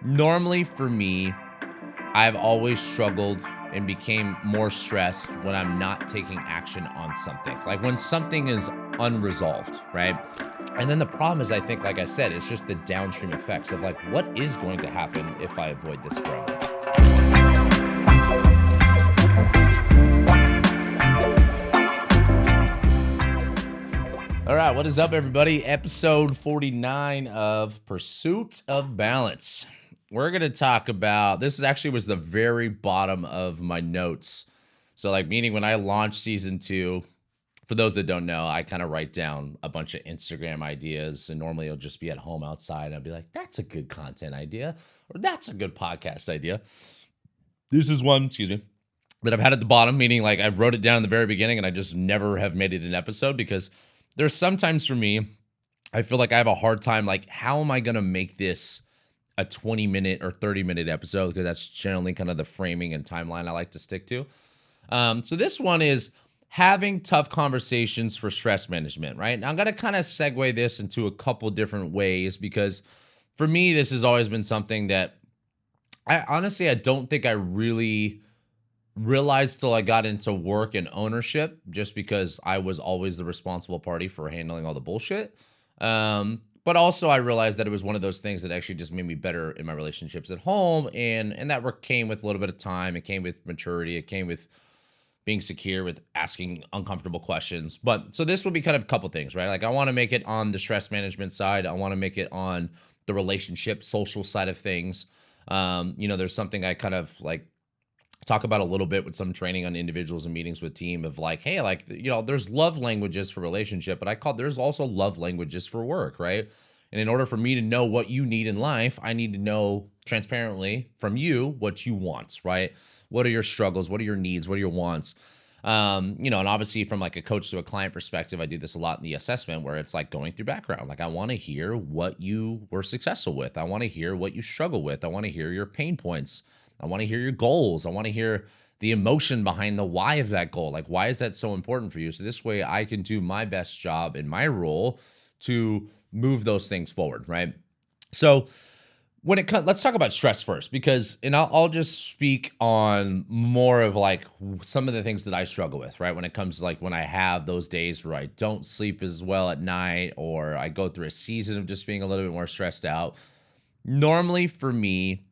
Normally for me, I've always struggled and became more stressed when I'm not taking action on something. Like when something is unresolved, right? And then the problem is, I think, like I said, it's just the downstream effects of like, what is going to happen if I avoid this forever? All right, what is up, everybody? Episode 49 of Pursuit of Balance. We're going to talk about this was the very bottom of my notes. So, like, meaning when I launched season 2, for those that don't know, I kind of write down a bunch of Instagram ideas, and normally it'll just be at home outside. I'll be like, that's a good content idea, or that's a good podcast idea. This is one, that I've had at the bottom, meaning like I wrote it down in the very beginning and I just never have made it an episode because there's sometimes for me, I feel like I have a hard time, like, how am I going to make this a 20-minute or 30-minute episode? Because that's generally kind of the framing and timeline I like to stick to. So this one is having tough conversations for stress management, right? Now I'm going to kind of segue this into a couple different ways because for me, this has always been something that I don't think I really realized till I got into work and ownership, just because I was always the responsible party for handling all the bullshit. But also I realized that it was one of those things that actually just made me better in my relationships at home. And that work came with a little bit of time. It came with maturity. It came with being secure, with asking uncomfortable questions. But so this will be kind of a couple things, right? Like I want to make it on the stress management side. I want to make it on the relationship, social side of things. There's something I kind of like talk about a little bit with some training on individuals and meetings with team of like, hey, like, there's love languages for relationship, but there's also love languages for work, right? And in order for me to know what you need in life, I need to know transparently from you what you want, right? What are your struggles? What are your needs? What are your wants? And obviously from like a coach to a client perspective, I do this a lot in the assessment where it's like going through background. Like I want to hear what you were successful with. I want to hear what you struggle with. I want to hear your pain points. I want to hear your goals. I want to hear the emotion behind the why of that goal. Like, why is that so important for you? So this way I can do my best job in my role to move those things forward, right? So when it comes, let's talk about stress first, because, and I'll just speak on more of like some of the things that I struggle with, right? When it comes to like when I have those days where I don't sleep as well at night, or I go through a season of just being a little bit more stressed out. Normally for me,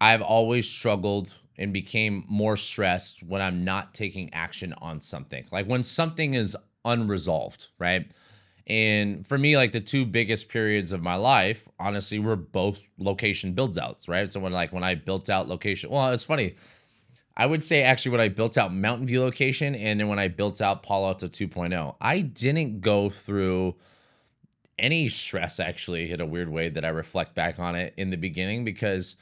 I've always struggled and became more stressed when I'm not taking action on something. Like when something is unresolved, right? And for me, like the two biggest periods of my life, honestly, were both location builds outs, right? So when I built out location, well, it's funny. I would say actually when I built out Mountain View location and then when I built out Palo Alto 2.0, I didn't go through any stress actually in a weird way that I reflect back on it in the beginning, because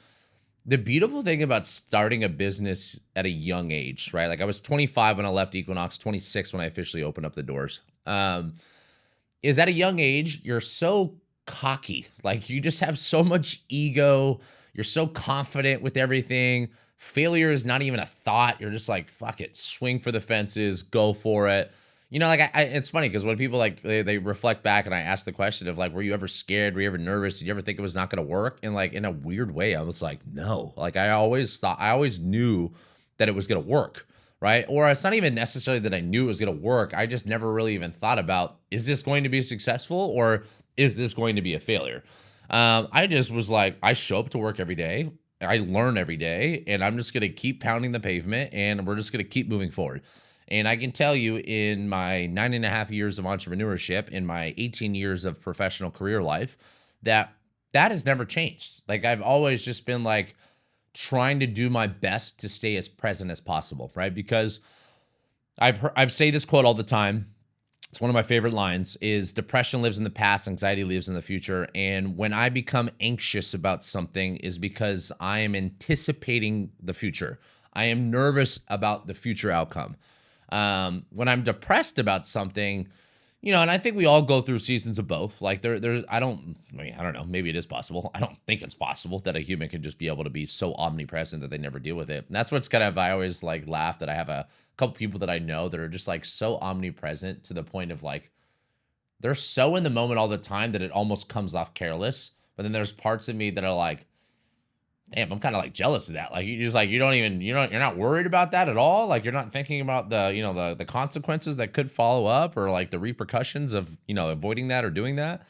the beautiful thing about starting a business at a young age, right? Like I was 25 when I left Equinox, 26 when I officially opened up the doors. Is at a young age, you're so cocky. Like you just have so much ego. You're so confident with everything. Failure is not even a thought. You're just like, fuck it, swing for the fences, go for it. It's funny because when people like they reflect back and I ask the question of like, were you ever scared? Were you ever nervous? Did you ever think it was not going to work? And like in a weird way, I was like, no. Like I always knew that it was going to work, right? Or it's not even necessarily that I knew it was going to work. I just never really even thought about, is this going to be successful or is this going to be a failure? I just was like, I show up to work every day. I learn every day, and I'm just going to keep pounding the pavement, and we're just going to keep moving forward. And I can tell you in my 9.5 years of entrepreneurship, in my 18 years of professional career life, that has never changed. Like I've always just been like trying to do my best to stay as present as possible, right? Because I've say this quote all the time. It's one of my favorite lines is depression lives in the past, anxiety lives in the future. And when I become anxious about something is because I am anticipating the future. I am nervous about the future outcome. When I'm depressed about something, and I think we all go through seasons of both. Like I don't know, maybe it is possible. I don't think it's possible that a human can just be able to be so omnipresent that they never deal with it. And that's what's I always like laugh that I have a couple people that I know that are just like so omnipresent to the point of like, they're so in the moment all the time that it almost comes off careless. But then there's parts of me that are like, damn, I'm kind of like jealous of that. Like you just like you don't even you're not worried about that at all. Like you're not thinking about the the consequences that could follow up or like the repercussions of avoiding that or doing that.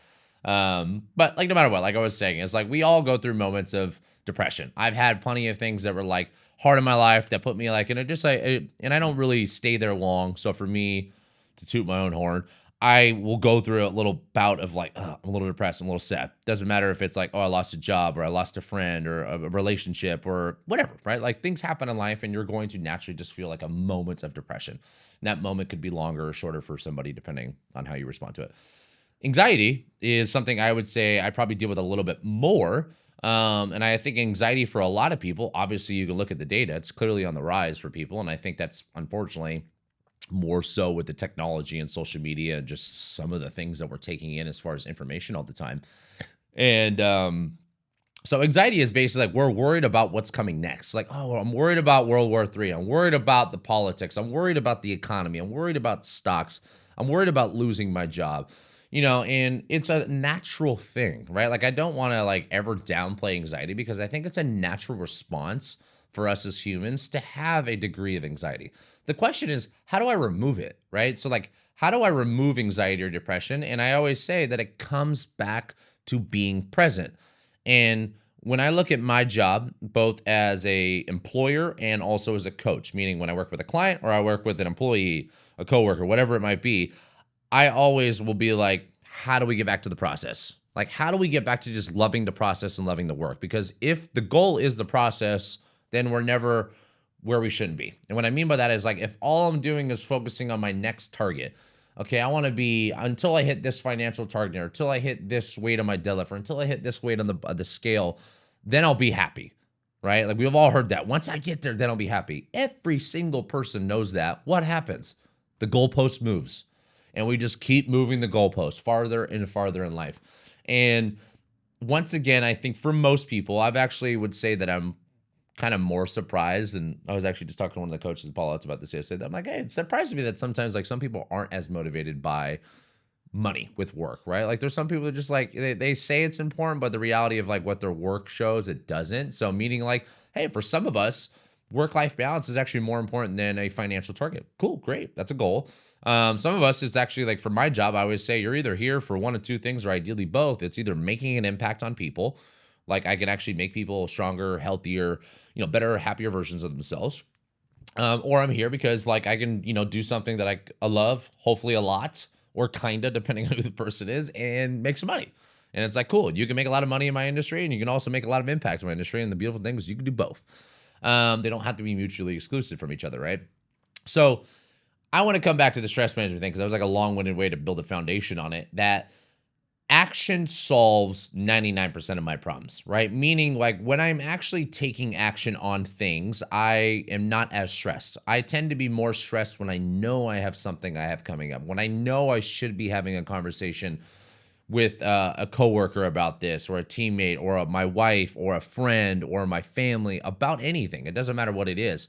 But like no matter what, like I was saying, it's like we all go through moments of depression. I've had plenty of things that were like hard in my life that put me like in a just like and I don't really stay there long. So for me to toot my own horn, I will go through a little bout of like, I'm a little depressed, I'm a little sad. Doesn't matter if it's like, oh, I lost a job or I lost a friend or a relationship or whatever, right? Like things happen in life and you're going to naturally just feel like a moment of depression. And that moment could be longer or shorter for somebody depending on how you respond to it. Anxiety is something I would say I probably deal with a little bit more. And I think anxiety for a lot of people, obviously you can look at the data, it's clearly on the rise for people. And I think that's unfortunately more so with the technology and social media and just some of the things that we're taking in as far as information all the time. And so anxiety is basically like we're worried about what's coming next. Like, oh, I'm worried about World War III. I'm worried about the politics. I'm worried about the economy. I'm worried about stocks. I'm worried about losing my job. And it's a natural thing, right? Like I don't want to like ever downplay anxiety because I think it's a natural response for us as humans to have a degree of anxiety. The question is, how do I remove it, right? So like, how do I remove anxiety or depression? And I always say that it comes back to being present. And when I look at my job, both as a employer and also as a coach, meaning when I work with a client or I work with an employee, a coworker, whatever it might be, I always will be like, how do we get back to the process? Like, how do we get back to just loving the process and loving the work? Because if the goal is the process, then we're never where we shouldn't be. And what I mean by that is like, if all I'm doing is focusing on my next target, okay, I want to be until I hit this financial target or until I hit this weight on my deadlift or until I hit this weight on the scale, then I'll be happy, right? Like we've all heard that. Once I get there, then I'll be happy. Every single person knows that. What happens? The goalpost moves. And we just keep moving the goalpost farther and farther in life. And once again, I think for most people, I've actually would say that I'm kind of more surprised. And I was actually just talking to one of the coaches, Paul Otts, about this yesterday. I'm like, hey, it surprises me that sometimes like some people aren't as motivated by money with work, right? Like there's some people that just like, they say it's important, but the reality of like what their work shows, it doesn't. So meaning like, hey, for some of us, work-life balance is actually more important than a financial target. Cool, great. That's a goal. Some of us, it's actually like for my job, I always say you're either here for one of two things or ideally both. It's either making an impact on people, like I can actually make people stronger, healthier, better, happier versions of themselves. Or I'm here because like I can, do something that I love, hopefully a lot, or kinda, depending on who the person is, and make some money. And it's like, cool, you can make a lot of money in my industry and you can also make a lot of impact in my industry. And the beautiful thing is you can do both. They don't have to be mutually exclusive from each other, right? So I want to come back to the stress management thing because that was like a long-winded way to build a foundation on it. That action solves 99% of my problems, right? Meaning like when I'm actually taking action on things, I am not as stressed. I tend to be more stressed when I know I have something I have coming up, when I know I should be having a conversation with a coworker about this or a teammate or my wife or a friend or my family about anything. It doesn't matter what it is.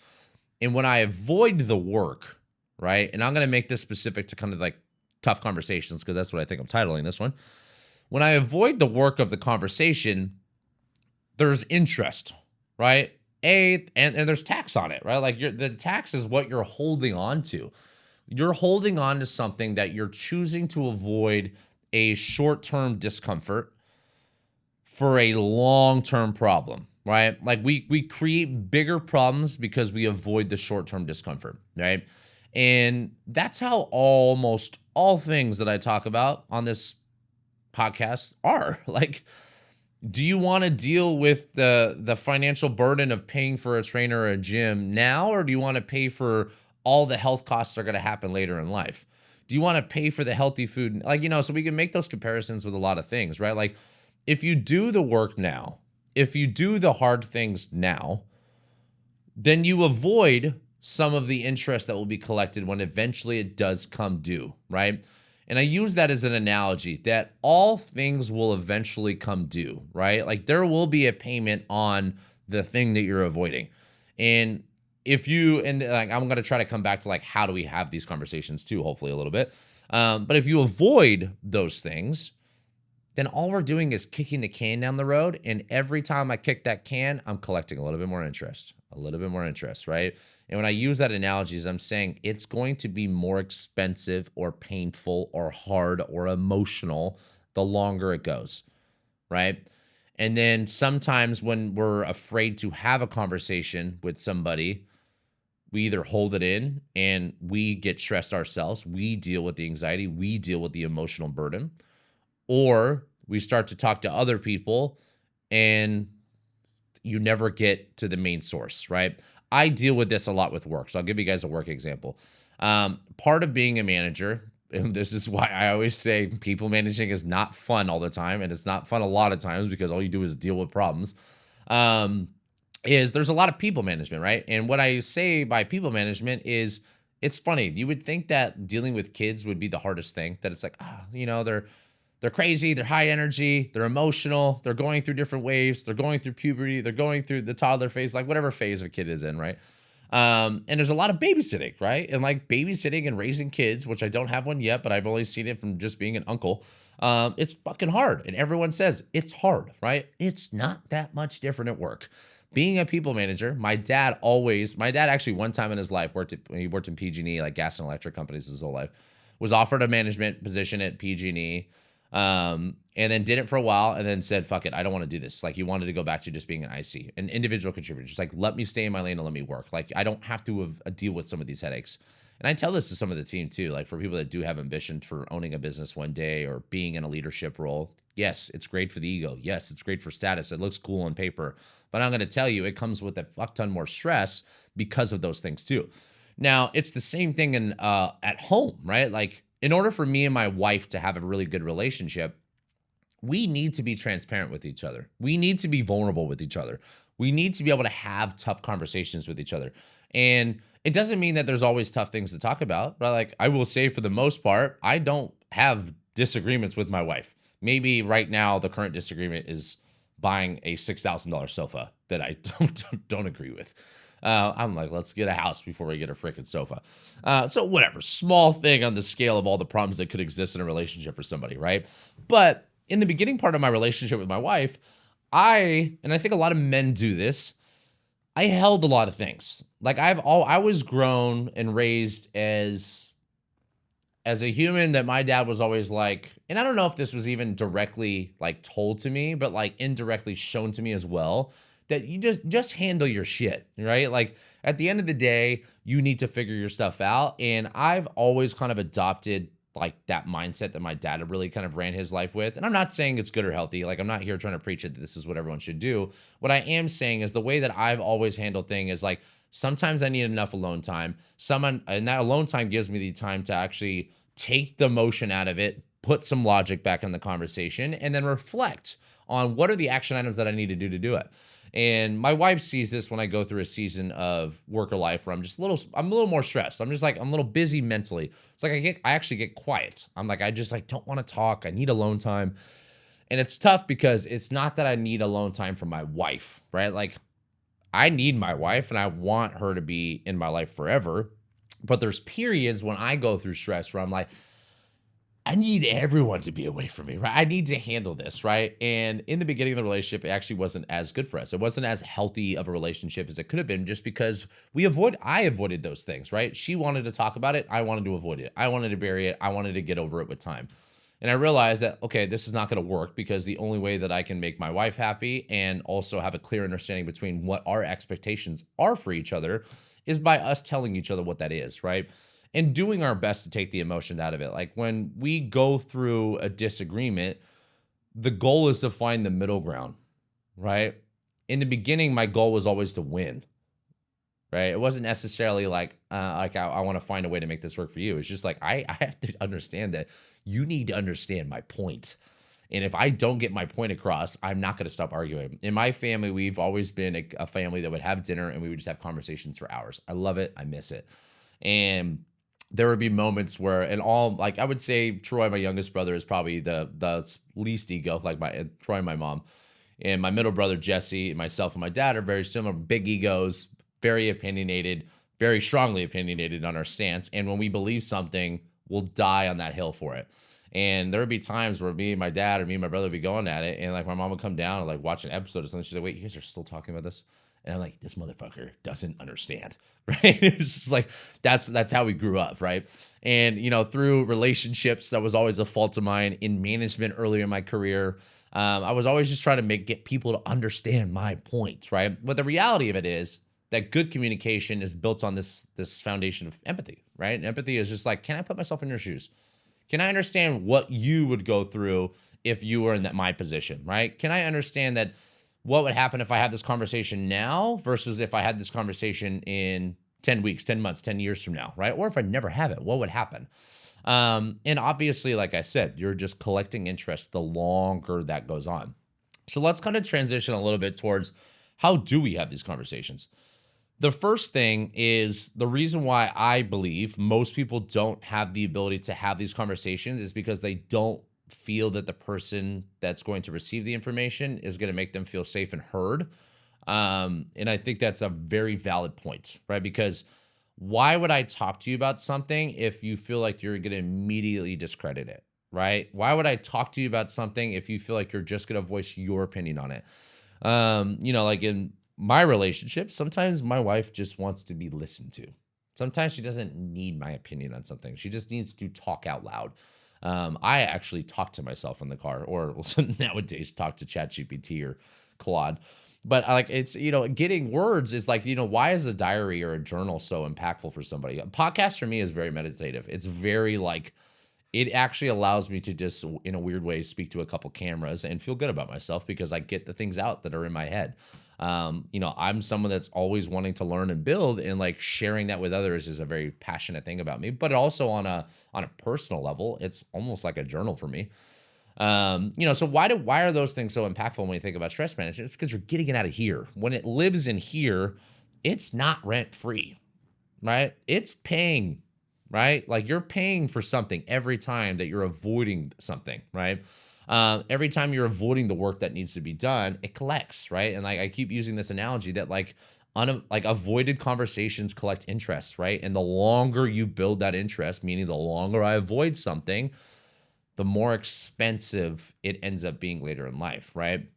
And when I avoid the work, right? And I'm going to make this specific to kind of like tough conversations because that's what I think I'm titling this one. When I avoid the work of the conversation, there's interest, right? And there's tax on it, right? Like the tax is what you're holding on to. You're holding on to something that you're choosing to avoid a short-term discomfort for a long-term problem, right? Like we create bigger problems because we avoid the short-term discomfort, right? And that's how almost all things that I talk about on this podcast are. Like, do you want to deal with the financial burden of paying for a trainer or a gym now, or do you want to pay for all the health costs that are going to happen later in life? Do you want to pay for the healthy food? Like, so we can make those comparisons with a lot of things, right? Like, if you do the work now, if you do the hard things now, then you avoid some of the interest that will be collected when eventually it does come due, right? And I use that as an analogy that all things will eventually come due, right? Like there will be a payment on the thing that you're avoiding. And like I'm going to try to come back to like, how do we have these conversations too, hopefully a little bit. But if you avoid those things, then all we're doing is kicking the can down the road. And every time I kick that can, I'm collecting a little bit more interest, right? And when I use that analogy, is I'm saying it's going to be more expensive or painful or hard or emotional the longer it goes, right? And then sometimes when we're afraid to have a conversation with somebody, we either hold it in and we get stressed ourselves, we deal with the anxiety, we deal with the emotional burden, or we start to talk to other people and you never get to the main source, right? I deal with this a lot with work. So I'll give you guys a work example. Part of being a manager, and this is why I always say people managing is not fun all the time. And it's not fun a lot of times because all you do is deal with problems. Um, is there's a lot of people management, right? And what I say by people management is it's funny. You would think that dealing with kids would be the hardest thing, that it's like, they're crazy, they're high energy, they're emotional, they're going through different waves, they're going through puberty, they're going through the toddler phase, like whatever phase a kid is in, right? And there's a lot of babysitting, right? And like babysitting and raising kids, which I don't have one yet, but I've only seen it from just being an uncle. It's fucking hard. And everyone says it's hard, right? It's not that much different at work. Being a people manager, my dad actually one time in his life he worked in PG&E, like gas and electric companies his whole life, was offered a management position at PG&E, and then did it for a while and then said, fuck it, I don't want to do this. Like he wanted to go back to just being an IC, an individual contributor. Just like, let me stay in my lane and let me work. Like I don't have to deal with some of these headaches. And I tell this to some of the team too, like for people that do have ambition for owning a business one day or being in a leadership role. Yes, it's great for the ego. Yes, it's great for status. It looks cool on paper, but I'm going to tell you, it comes with a fuck ton more stress because of those things too. Now it's the same thing in, at home, right? Like in order for me and my wife to have a really good relationship, we need to be transparent with each other. We need to be vulnerable with each other. We need to be able to have tough conversations with each other. And it doesn't mean that there's always tough things to talk about, but like I will say for the most part, I don't have disagreements with my wife. Maybe right now the current disagreement is buying a $6,000 sofa that I don't agree with. I'm like, let's get a house before we get a freaking sofa. So whatever, small thing on the scale of all the problems that could exist in a relationship for somebody, right? But in the beginning part of my relationship with my wife, and I think a lot of men do this, I held a lot of things. Like I was grown and raised as a human that my dad was always like, and I don't know if this was even directly like told to me, but like indirectly shown to me as well, that you just handle your shit, right? Like at the end of the day, you need to figure your stuff out. And I've always kind of adopted like that mindset that my dad really kind of ran his life with. And I'm not saying it's good or healthy. Like I'm not here trying to preach it that this is what everyone should do. What I am saying is the way that I've always handled things is like sometimes I need enough alone time. And that alone time gives me the time to actually take the emotion out of it, put some logic back in the conversation, and then reflect on what are the action items that I need to do it. And my wife sees this when I go through a season of worker life where I'm a little more stressed. I'm a little busy mentally. It's like I actually get quiet. I'm like, I just like don't want to talk. I need alone time. And it's tough because it's not that I need alone time from my wife, right? Like I need my wife and I want her to be in my life forever. But there's periods when I go through stress where I'm like, I need everyone to be away from me, right? I need to handle this, right? And in the beginning of the relationship, it actually wasn't as good for us. It wasn't as healthy of a relationship as it could have been just because I avoided those things, right? She wanted to talk about it. I wanted to avoid it. I wanted to bury it. I wanted to get over it with time. And I realized that, okay, this is not going to work because the only way that I can make my wife happy and also have a clear understanding between what our expectations are for each other is by us telling each other what that is, right? And doing our best to take the emotion out of it. Like when we go through a disagreement, the goal is to find the middle ground, right? In the beginning, my goal was always to win, right? It wasn't necessarily like I want to find a way to make this work for you. It's just like I have to understand that you need to understand my point. And if I don't get my point across, I'm not going to stop arguing. In my family, we've always been a family that would have dinner and we would just have conversations for hours. I love it. I miss it. And there would be moments where, like I would say Troy, my youngest brother, is probably the least ego, like Troy and my mom. And my middle brother, Jesse, and myself and my dad are very similar, big egos, very opinionated, very strongly opinionated on our stance. And when we believe something, we'll die on that hill for it. And there would be times where me and my dad or me and my brother would be going at it, and like my mom would come down and like watch an episode or something. She's like, "Wait, you guys are still talking about this?" And I'm like, "This motherfucker doesn't understand." Right? It's just like that's how we grew up, right? And through relationships, that was always a fault of mine in management earlier in my career. I was always just trying to get people to understand my points, right? But the reality of it is that good communication is built on this foundation of empathy, right? And empathy is just like, can I put myself in your shoes? Can I understand what you would go through if you were in my position, right? Can I understand that what would happen if I had this conversation now versus if I had this conversation in 10 weeks, 10 months, 10 years from now, right? Or if I never have it, what would happen? And obviously, like I said, you're just collecting interest the longer that goes on. So let's kind of transition a little bit towards how do we have these conversations? The first thing is the reason why I believe most people don't have the ability to have these conversations is because they don't feel that the person that's going to receive the information is going to make them feel safe and heard. And I think that's a very valid point, right? Because why would I talk to you about something if you feel like you're going to immediately discredit it, right? Why would I talk to you about something if you feel like you're just going to voice your opinion on it? Like in my relationship, sometimes my wife just wants to be listened to. Sometimes she doesn't need my opinion on something. She just needs to talk out loud. I actually talk to myself in the car, or nowadays talk to ChatGPT or Claude. But it's, getting words is like, why is a diary or a journal so impactful for somebody? A podcast for me is very meditative. It's very like, it actually allows me to just, in a weird way, speak to a couple cameras and feel good about myself because I get the things out that are in my head. I'm someone that's always wanting to learn and build, and like sharing that with others is a very passionate thing about me, but also on a personal level, it's almost like a journal for me. So why are those things so impactful when you think about stress management? It's because you're getting it out of here. When it lives in here, it's not rent free, right? It's paying, right? Like you're paying for something every time that you're avoiding something, right? Every time you're avoiding the work that needs to be done, it collects, right? And like I keep using this analogy that like avoided conversations collect interest, right? And the longer you build that interest, meaning the longer I avoid something, the more expensive it ends up being later in life, right?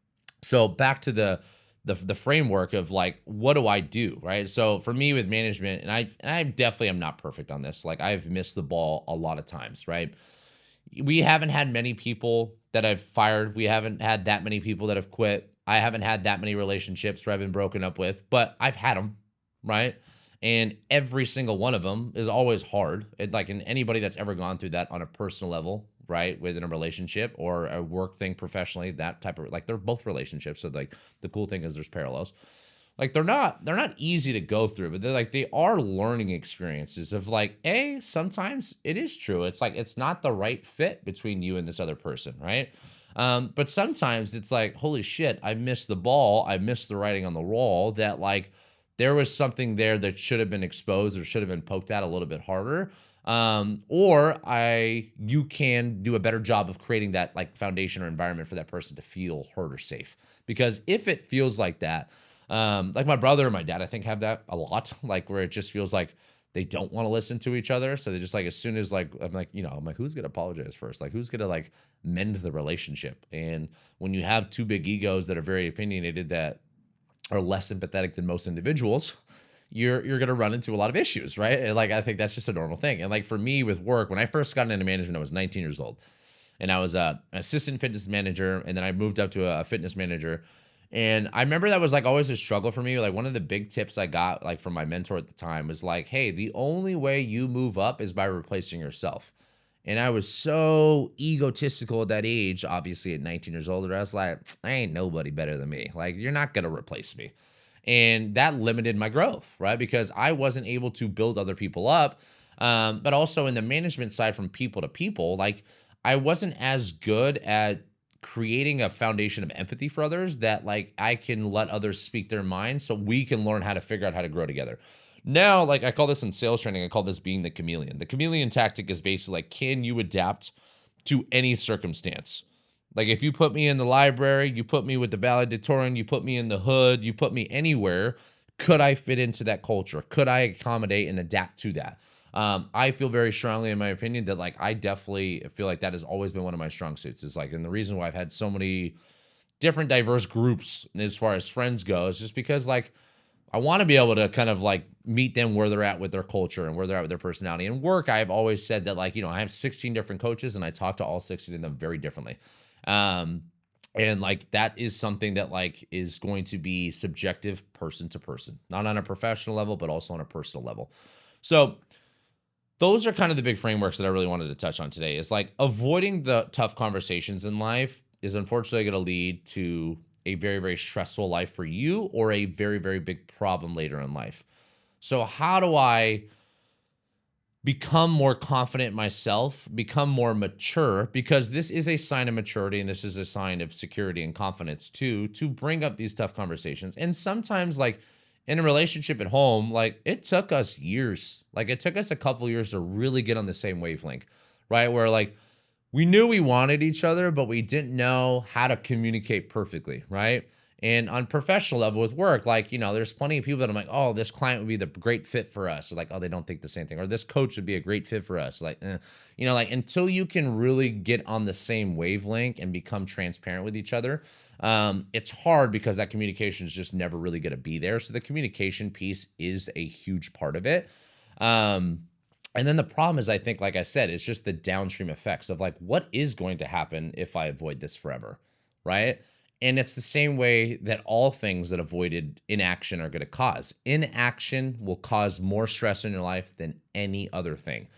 So back to the framework of like, what do I do, right? So for me with management, and I definitely am not perfect on this. Like I've missed the ball a lot of times, right? We haven't had many people that I've fired. We haven't had that many people that have quit. I haven't had that many relationships where I've been broken up with, but I've had them, right? And every single one of them is always hard. And anybody that's ever gone through that on a personal level, right, within a relationship or a work thing professionally, that type of they're both relationships. So like the cool thing is there's parallels. Like they're not easy to go through, but they are learning experiences of like, sometimes it is true. It's like it's not the right fit between you and this other person, right? But sometimes it's like, holy shit, I missed the ball. I missed the writing on the wall that like there was something there that should have been exposed or should have been poked at a little bit harder. You can do a better job of creating that like foundation or environment for that person to feel heard or safe. Because if it feels like that, like my brother and my dad, I think have that a lot, like where it just feels like they don't want to listen to each other. So they just like, as soon as like, I'm like, who's going to apologize first? Like, who's going to like mend the relationship? And when you have two big egos that are very opinionated, that are less sympathetic than most individuals, you're going to run into a lot of issues, right? And like, I think that's just a normal thing. And like for me with work, when I first got into management, I was 19 years old and I was an assistant fitness manager. And then I moved up to a fitness manager. And I remember that was like always a struggle for me. Like one of the big tips I got like from my mentor at the time was like, hey, the only way you move up is by replacing yourself. And I was so egotistical at that age, obviously at 19 years old, I was like, I ain't nobody better than me. Like, you're not going to replace me. And that limited my growth, right? Because I wasn't able to build other people up. But also in the management side from people to people, like I wasn't as good at creating a foundation of empathy for others that like I can let others speak their mind so we can learn how to figure out how to grow together. Now, like I call this in sales training, I call this being the chameleon. The chameleon tactic is basically like, can you adapt to any circumstance? Like if you put me in the library, you put me with the valedictorian, you put me in the hood, you put me anywhere, could I fit into that culture? Could I accommodate and adapt to that? I feel very strongly, in my opinion, that like I definitely feel like that has always been one of my strong suits. Is like, and the reason why I've had so many different diverse groups as far as friends go is just because like I want to be able to kind of like meet them where they're at with their culture and where they're at with their personality. And work, I've always said that like, I have 16 different coaches and I talk to all 16 of them very differently. Um, and like that is something that like is going to be subjective person to person, not on a professional level, but also on a personal level. So those are kind of the big frameworks that I really wanted to touch on today. Is like avoiding the tough conversations in life is unfortunately going to lead to a very, very stressful life for you or a very, very big problem later in life. So, how do I become more confident in myself, become more mature? Because this is a sign of maturity and this is a sign of security and confidence too, to bring up these tough conversations. And sometimes, like in a relationship at home, like it took us years, like it took us a couple years to really get on the same wavelength, right? Where like we knew we wanted each other, but we didn't know how to communicate perfectly, right? And on professional level with work, like, there's plenty of people that I'm like, oh, this client would be the great fit for us. Or like, oh, they don't think the same thing. Or this coach would be a great fit for us. Like, like until you can really get on the same wavelength and become transparent with each other, it's hard because that communication is just never really going to be there. So the communication piece is a huge part of it. And then the problem is, I think, like I said, it's just the downstream effects of like, what is going to happen if I avoid this forever, right? And it's the same way that all things that avoided inaction are going to cause. Inaction will cause more stress in your life than any other thing.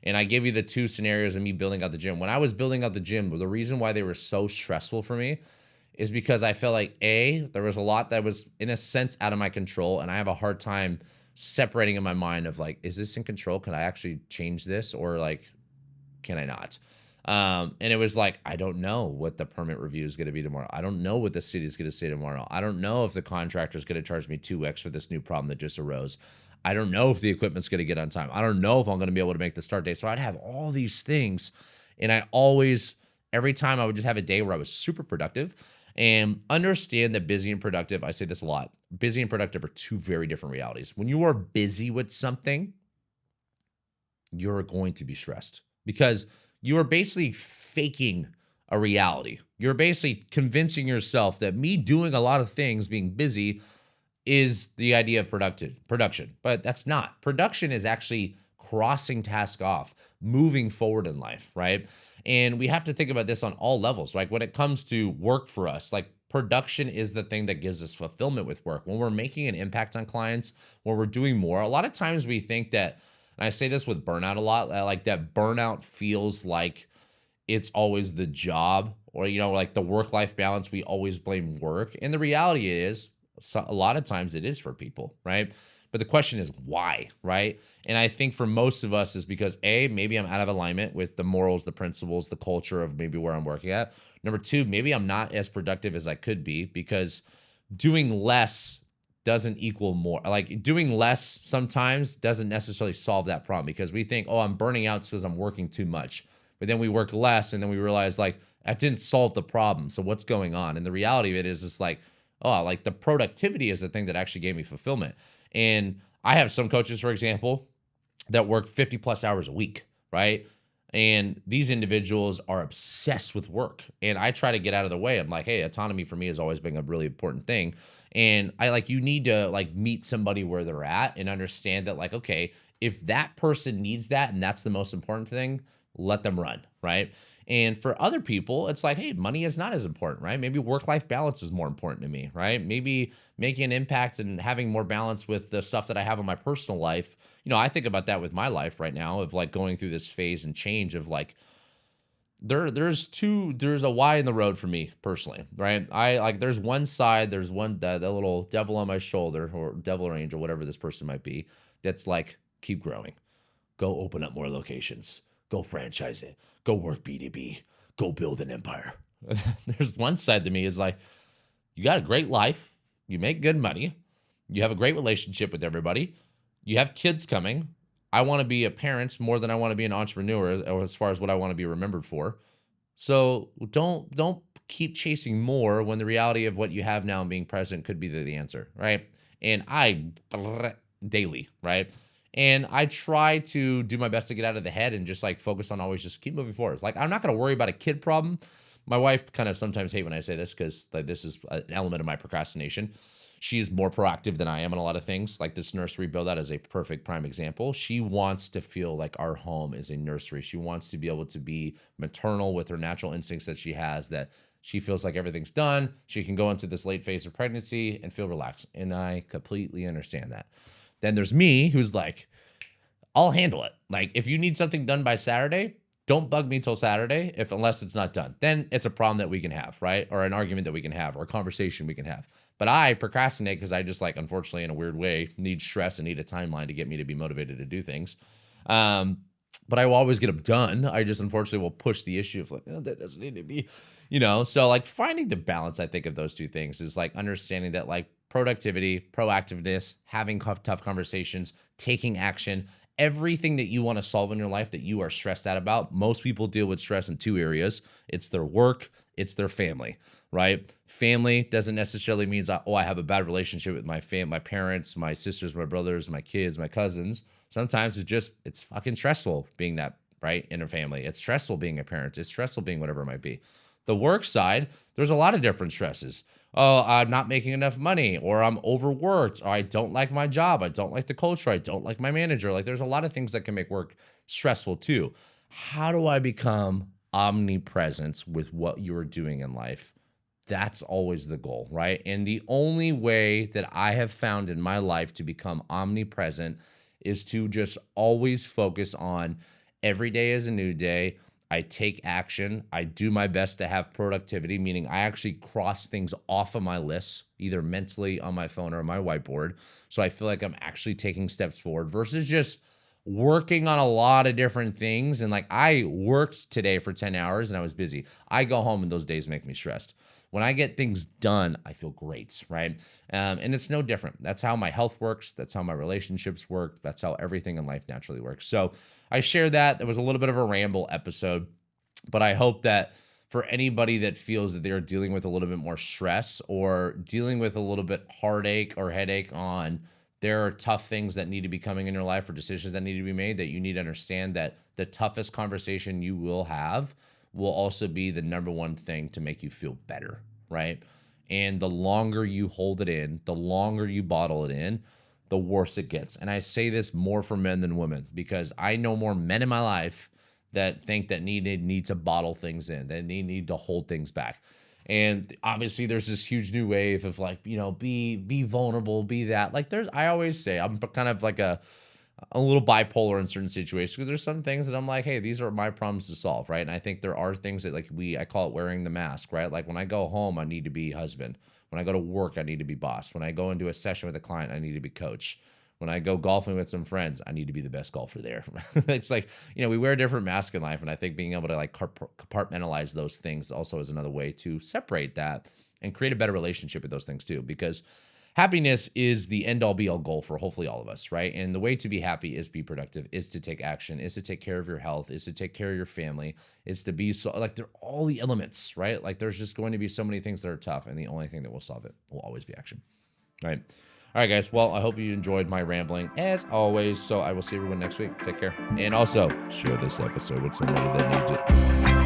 And I give you the two scenarios of me building out the gym. When I was building out the gym, the reason why they were so stressful for me is because I felt like there was a lot that was in a sense out of my control, and I have a hard time separating in my mind of like, is this in control? Can I actually change this, or like, can I not? And it was like, I don't know what the permit review is going to be tomorrow. I don't know what the city is going to say tomorrow. I don't know if the contractor is going to charge me 2x for this new problem that just arose. I don't know if the equipment's going to get on time. I don't know if I'm going to be able to make the start date. So I'd have all these things. And every time I would just have a day where I was super productive. And understand that busy and productive, I say this a lot, busy and productive are two very different realities. When you are busy with something, you're going to be stressed because you are basically faking a reality. You're basically convincing yourself that me doing a lot of things, being busy, is the idea of production, but that's not. Production is actually crossing task off, moving forward in life, right? And we have to think about this on all levels. Like when it comes to work for us, like production is the thing that gives us fulfillment with work. When we're making an impact on clients, when we're doing more, a lot of times we think that, and I say this with burnout a lot, like that burnout feels like it's always the job, or like the work-life balance, we always blame work. And the reality is, a lot of times it is for people, right? But the question is why, right? And I think for most of us is because maybe I'm out of alignment with the morals, the principles, the culture of maybe where I'm working at. Number two, maybe I'm not as productive as I could be because doing less doesn't equal more. Like doing less sometimes doesn't necessarily solve that problem, because we think, oh, I'm burning out because I'm working too much. But then we work less and then we realize like that didn't solve the problem. So what's going on? And the reality of it is just like, oh, like the productivity is the thing that actually gave me fulfillment. And I have some coaches, for example, that work 50 plus hours a week, right? And these individuals are obsessed with work. And I try to get out of the way. I'm like, hey, autonomy for me has always been a really important thing. And you need to like meet somebody where they're at and understand that like, okay, if that person needs that and that's the most important thing, let them run, right? And for other people, it's like, hey, money is not as important, right? Maybe work-life balance is more important to me, right? Maybe making an impact and having more balance with the stuff that I have in my personal life. I think about that with my life right now of like going through this phase and change of like, there's a Y in the road for me personally, right? There's one side, there's one, that little devil on my shoulder or devil or angel, whatever this person might be, that's like, keep growing, go open up more locations, go franchise it, go work B2B, go build an empire. There's one side to me is like, you got a great life, you make good money, you have a great relationship with everybody, you have kids coming. I want to be a parent more than I want to be an entrepreneur, or as far as what I want to be remembered for. So don't keep chasing more when the reality of what you have now and being present could be the answer, right? And I daily, right? And I try to do my best to get out of the head and just like focus on always just keep moving forward. Like I'm not going to worry about a kid problem. My wife kind of sometimes hate when I say this because like this is an element of my procrastination. She's more proactive than I am in a lot of things. Like this nursery build out is a perfect prime example. She wants to feel like our home is a nursery. She wants to be able to be maternal with her natural instincts that she has, that she feels like everything's done. She can go into this late phase of pregnancy and feel relaxed. And I completely understand that. Then there's me who's like, I'll handle it. Like if you need something done by Saturday, don't bug me till Saturday unless it's not done. Then it's a problem that we can have, right? Or an argument that we can have or a conversation we can have. But I procrastinate because I just like, unfortunately, in a weird way, need stress and need a timeline to get me to be motivated to do things. But I will always get them done. I just unfortunately will push the issue of like, oh, that doesn't need to be, so like finding the balance, I think, of those two things is like understanding that like productivity, proactiveness, having tough conversations, taking action, everything that you want to solve in your life that you are stressed out about. Most people deal with stress in two areas. It's their work, it's their family, right? Family doesn't necessarily mean, I have a bad relationship with my parents, my sisters, my brothers, my kids, my cousins. Sometimes it's fucking stressful being that, right, in a family. It's stressful being a parent. It's stressful being whatever it might be. The work side, there's a lot of different stresses. Oh, I'm not making enough money, or I'm overworked, or I don't like my job. I don't like the culture. I don't like my manager. Like there's a lot of things that can make work stressful too. How do I become omnipresent with what you're doing in life? That's always the goal, right? And the only way that I have found in my life to become omnipresent is to just always focus on every day is a new day. I take action. I do my best to have productivity, meaning I actually cross things off of my list, either mentally on my phone or on my whiteboard. So I feel like I'm actually taking steps forward versus just working on a lot of different things. And like I worked today for 10 hours and I was busy. I go home and those days make me stressed. When I get things done, I feel great, right? And it's no different. That's how my health works. That's how my relationships work. That's how everything in life naturally works. So I share that. There was a little bit of a ramble episode, but I hope that for anybody that feels that they're dealing with a little bit more stress or dealing with a little bit heartache or headache on there are tough things that need to be coming in your life or decisions that need to be made, that you need to understand that the toughest conversation you will have will also be the number one thing to make you feel better, right? And the longer you hold it in, the longer you bottle it in, the worse it gets. And I say this more for men than women because I know more men in my life that think that need to bottle things in, that need to hold things back. And obviously there's this huge new wave of like, be vulnerable, be that. Like I always say, I'm kind of like a little bipolar in certain situations because there's some things that I'm like, hey, these are my problems to solve, right? And I think there are things that like I call it wearing the mask, right? Like when I go home, I need to be husband. When I go to work, I need to be boss. When I go into a session with a client, I need to be coach. When I go golfing with some friends, I need to be the best golfer there. It's like, we wear different masks in life. And I think being able to like compartmentalize those things also is another way to separate that and create a better relationship with those things too. Because happiness is the end all be all goal for hopefully all of us, right? And the way to be happy is be productive, is to take action, is to take care of your health, is to take care of your family, is to be so like they're all the elements, right? Like there's just going to be so many things that are tough, and the only thing that will solve it will always be action, right? All right, guys. Well, I hope you enjoyed my rambling as always. So I will see everyone next week. Take care. And also share this episode with somebody that needs it.